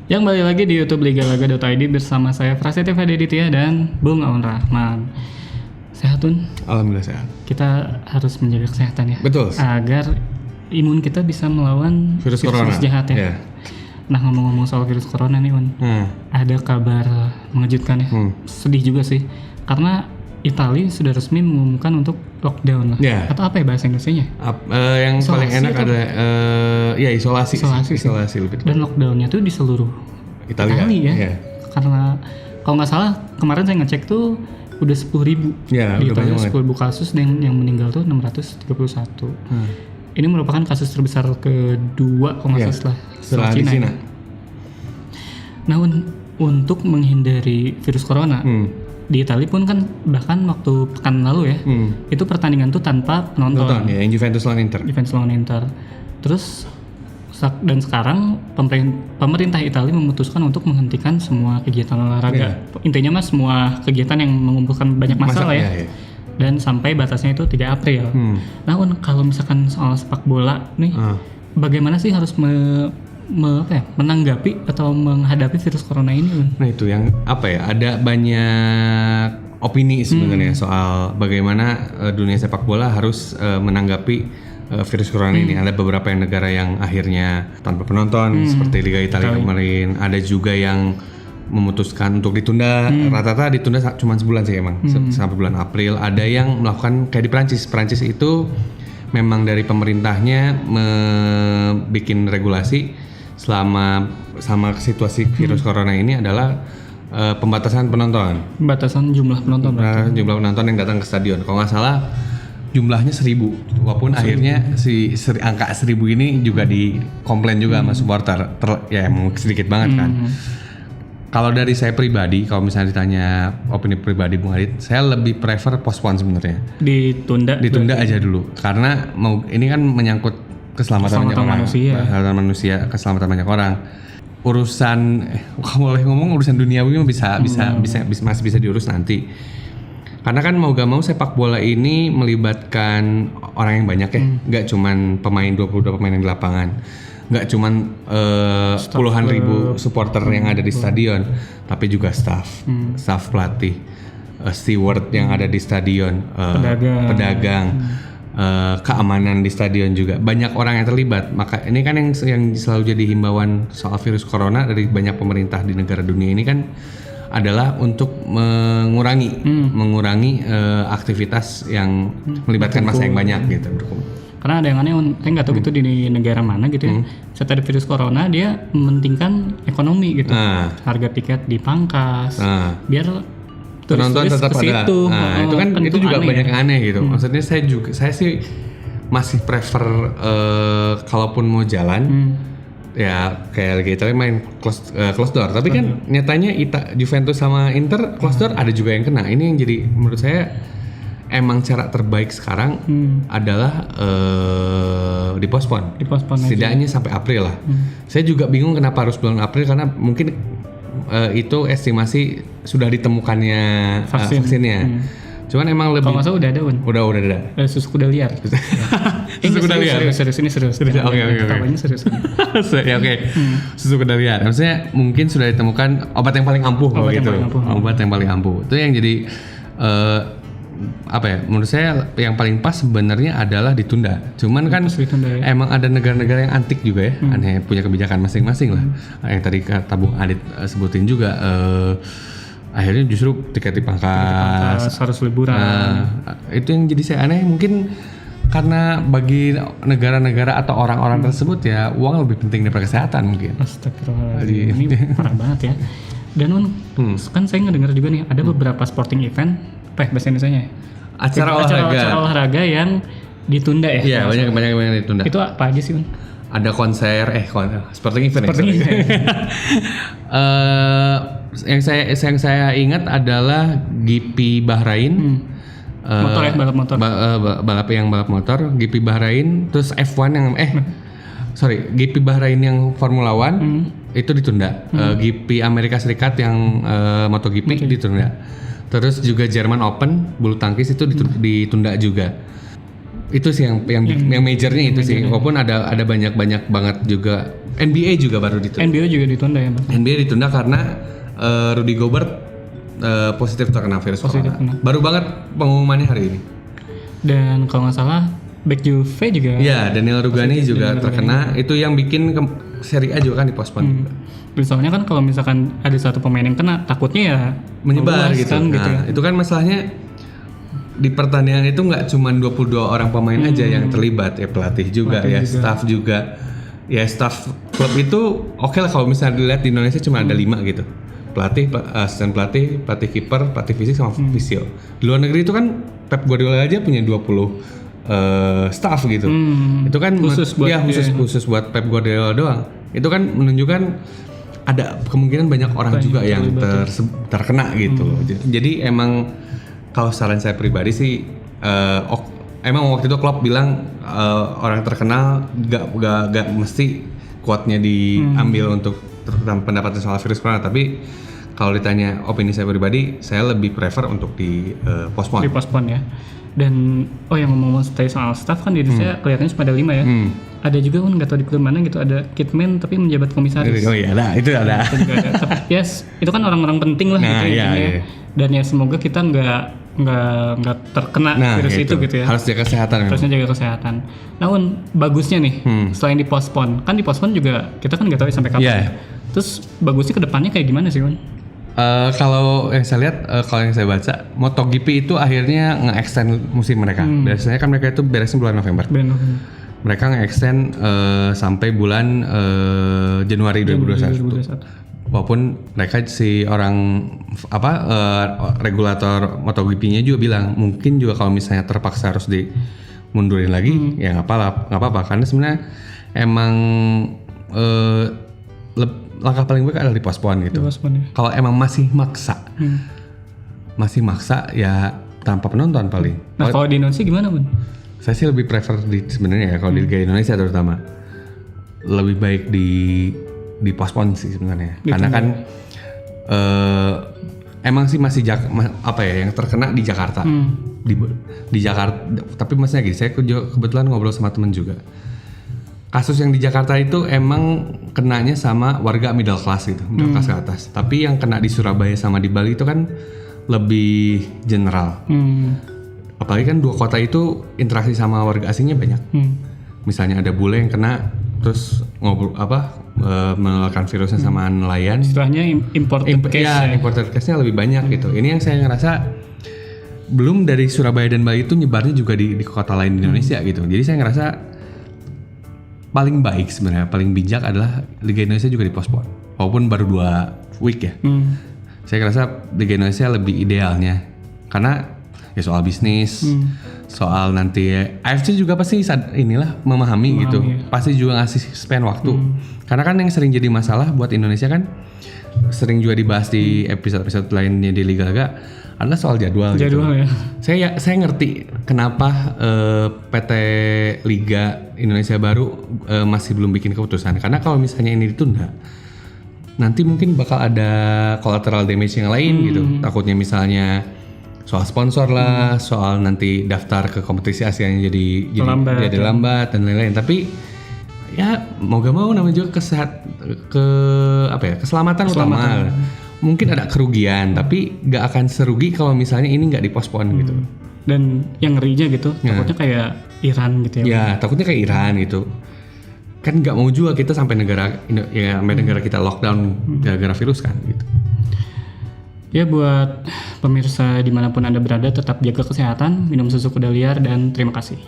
Yang balik lagi di YouTube Ligalaga.id bersama saya Prasetya Fadeditya dan Bung Aun Rahman. Sehat Tun? Alhamdulillah sehat. Kita harus menjaga kesehatan ya. Betul. Agar imun kita bisa melawan virus corona jahat ya. Yeah. Nah ngomong-ngomong soal virus corona nih Un, ada kabar mengejutkan ya. Sedih juga sih, karena Italia sudah resmi mengumumkan untuk lockdown lah. Yeah. Atau apa ya bahasa Indonesianya? Yang Isolasi paling enak atau adalah isolasi lebih tepat. Dan lockdownnya tuh di seluruh Italia ya. Yeah. Karena kalau nggak salah kemarin saya ngecek tuh udah 10.000 Ya, di udah Italia, banyak 10.000 kasus dan yang meninggal tuh 631. Ini merupakan kasus terbesar kedua kalau nggak salah setelah di Cina. Nah untuk menghindari virus corona di Italia pun kan bahkan waktu pekan lalu ya itu pertandingan tuh tanpa penonton. Ya, yang Juventus lawan Inter. Terus dan sekarang pemerintah Italia memutuskan untuk menghentikan semua kegiatan olahraga. Intinya mas semua kegiatan yang mengumpulkan banyak massa lah ya. Dan sampai batasnya itu 3 April. Nah kalau misalkan soal sepak bola nih, bagaimana sih harus menanggapi atau menghadapi virus corona ini? Nah itu yang ada banyak opini sebenarnya soal bagaimana dunia sepak bola harus menanggapi virus corona ini. Ada beberapa negara yang akhirnya tanpa penonton seperti Liga Italia kemarin. Ada juga yang memutuskan untuk ditunda. Rata-rata ditunda cuma sebulan sih emang, sampai bulan April. Ada yang melakukan kayak di Prancis. Prancis itu memang dari pemerintahnya bikin regulasi sama situasi virus corona ini adalah pembatasan penonton. Pembatasan jumlah penonton. Jumlah penonton yang datang ke stadion. Kalau nggak salah jumlahnya 1.000, walaupun akhirnya angka 1.000 ini juga dikomplain juga sama supporter, ya emang sedikit banget kan. Kalau dari saya pribadi, kalau misalnya ditanya opini pribadi Bung Adit, saya lebih prefer postpone sebenarnya. Ditunda aja dulu, karena ini kan menyangkut keselamatan manusia, keselamatan banyak orang. Urusan kalau boleh ngomong urusan duniawi masih bisa diurus nanti. Karena kan mau gak mau sepak bola ini melibatkan orang yang banyak ya, nggak cuman 22 pemain yang di lapangan, nggak cuman puluhan ribu supporter yang ada di stadion, tapi juga staff pelatih, steward yang ada di stadion, pedagang, keamanan di stadion juga, banyak orang yang terlibat. Maka ini kan yang selalu jadi himbauan soal virus corona dari banyak pemerintah di negara dunia ini kan adalah untuk mengurangi aktivitas yang melibatkan massa yang banyak gitu. Karena ada yang aneh, saya nggak tahu gitu di negara mana gitu ya. Setelah virus corona dia mementingkan ekonomi gitu, harga tiket dipangkas, biar penonton tetap ada. Itu kan itu juga aneh, banyak yang aneh gitu. Maksudnya saya sih masih prefer kalaupun mau jalan. Ya kayak Liga Italia main close door, tapi kan nyatanya Juventus sama Inter close door ada juga yang kena. Ini yang jadi menurut saya emang cara terbaik sekarang adalah dipospon setidaknya sampai April lah. Saya juga bingung kenapa harus bulan April, karena mungkin itu estimasi sudah ditemukannya vaksinnya. Cuman emang lebih. Kalau nggak salah udah ada Udah ada. Susu kuda liar. Susu kuda liar. Serius ini serius. Oke. Ketawanya serius. Ya oke. Susu kuda liar. Maksudnya mungkin sudah ditemukan obat yang paling ampuh kalau gitu. Obat yang paling ampuh. Itu yang jadi menurut saya yang paling pas sebenarnya adalah ditunda. Cuman kan emang ada negara-negara yang antik juga ya, aneh punya kebijakan masing-masing lah. Yang tadi kata Bung Adit sebutin juga. Akhirnya justru tiket dipangkas, harus liburan. Itu yang jadi saya aneh, mungkin karena bagi negara-negara atau orang-orang tersebut ya uang lebih penting daripada kesehatan mungkin. Astagfirullahaladzim, ini parah banget ya. Dan kan saya ngedengar juga nih ada beberapa sporting event, bahasa Indonesianya acara olahraga yang ditunda ya. Iya, banyak yang ditunda. Itu apa aja sih, Un? Ada konser, sporting event. Yang saya ingat adalah GP Bahrain, motor ya, balap motor. Balap motor, GP Bahrain, terus F1 yang GP Bahrain yang Formula One itu ditunda. GP Amerika Serikat yang MotoGP ditunda. Terus juga Jerman Open bulu tangkis itu ditunda juga. Itu sih yang majornya itu sih. Walaupun ada banyak banget juga. NBA juga baru ditunda. NBA juga ditunda ya, Bang. NBA ditunda karena Rudy Gobert positif terkena virus corona. Baru banget pengumumannya hari ini. Dan kalau nggak salah back Juve juga. Iya, Daniel Rugani juga terkena. Itu yang bikin Serie A juga kan dipospon juga. Soalnya kan kalau misalkan ada satu pemain yang kena, takutnya ya menyebar gitu. Kan, gitu ya. Itu kan masalahnya di pertandingan itu nggak cuma 22 orang pemain aja yang terlibat, ya pelatih juga, staff juga. Ya staff klub itu oke lah kalau misalnya dilihat di Indonesia cuma ada 5 gitu. Pelatih, asisten pelatih, pelatih kiper, pelatih fisik sama fisio. Di luar negeri itu kan Pep Guardiola aja punya 20 staff gitu. Itu kan khusus buat Pep Guardiola doang. Itu kan menunjukkan ada kemungkinan banyak orang juga yang terkena gitu. Jadi emang kalau saran saya pribadi sih emang waktu itu Klopp bilang orang terkenal gak mesti quote-nya diambil untuk pendapatnya soal virus corona, tapi kalau ditanya opini saya pribadi, saya lebih prefer untuk dipospon. Dipospon ya. Dan yang ngomong tadi soal staff kan di Indonesia kelihatannya cuma ada 5 ya. Ada juga kan nggak tahu di klub mana gitu, ada kitman tapi menjabat komisaris. Oh iya, itu ada. Yes, itu kan orang-orang penting lah gitu ya. Dan ya semoga kita nggak terkena virus itu gitu ya. Harus jaga kesehatan. Harusnya jaga kesehatan. Namun bagusnya nih, selain dipospon juga kita kan nggak tahu sampai kapan. Yeah. Terus bagusnya kedepannya kayak gimana sih, Wan? Kalau yang saya lihat, kalau yang saya baca, MotoGP itu akhirnya nge-extend musim mereka. Biasanya kan mereka itu beresnya bulan November. Mereka nge-extend sampai bulan Januari 2021. Walaupun mereka regulator MotoGP-nya juga bilang mungkin juga kalau misalnya terpaksa harus dimundurin lagi, ya nggak apa-apa. Karena sebenarnya emang langkah paling baik adalah dipospon gitu. Ya. Kalau emang masih maksa ya tanpa penonton paling. Nah kalau di Indonesia gimana, Bun? Saya sih lebih prefer sebenarnya ya kalau di Liga Indonesia terutama lebih baik dipospon sih sebenarnya. Karena kan emang sih masih yang terkena di Jakarta. Di Jakarta, tapi maksudnya gini, saya kebetulan ngobrol sama teman juga. Kasus yang di Jakarta itu emang kenanya sama warga middle class gitu, middle class ke atas. Tapi yang kena di Surabaya sama di Bali itu kan lebih general. Apalagi kan 2 kota itu interaksi sama warga asingnya banyak. Misalnya ada bule yang kena, terus menularkan virusnya sama nelayan. Istilahnya imported case. Ya, imported case-nya lebih banyak gitu. Ini yang saya ngerasa belum dari Surabaya dan Bali itu nyebarnya juga di kota lain di Indonesia gitu. Jadi saya ngerasa paling baik sebenarnya, paling bijak adalah Liga Indonesia juga dipospon. Walaupun baru 2 week ya. Saya rasa Liga Indonesia lebih idealnya. Karena ya soal bisnis, soal nanti AFC juga pasti memahami gitu. Ya. Pasti juga ngasih spend waktu. Karena kan yang sering jadi masalah buat Indonesia kan, sering juga dibahas di episode-episode lainnya di Liga adalah soal jadwal gitu. Ya. Saya ngerti kenapa PT Liga Indonesia baru masih belum bikin keputusan. Karena kalau misalnya ini ditunda, nanti mungkin bakal ada collateral damage yang lain gitu. Takutnya misalnya soal sponsor lah, soal nanti daftar ke kompetisi Asia yang jadi lambat dan lain-lain. Tapi ya mau gak mau namanya juga keselamatan utama. Mungkin ada kerugian, tapi gak akan serugi kalau misalnya ini gak dipospon gitu. Dan yang ngerinya gitu, takutnya kayak Iran gitu ya. Ya, takutnya kayak Iran gitu. Kan gak mau juga kita sampai negara kita lockdown gara-gara virus kan gitu. Ya buat pemirsa dimanapun Anda berada, tetap jaga kesehatan, minum susu kuda liar, dan terima kasih.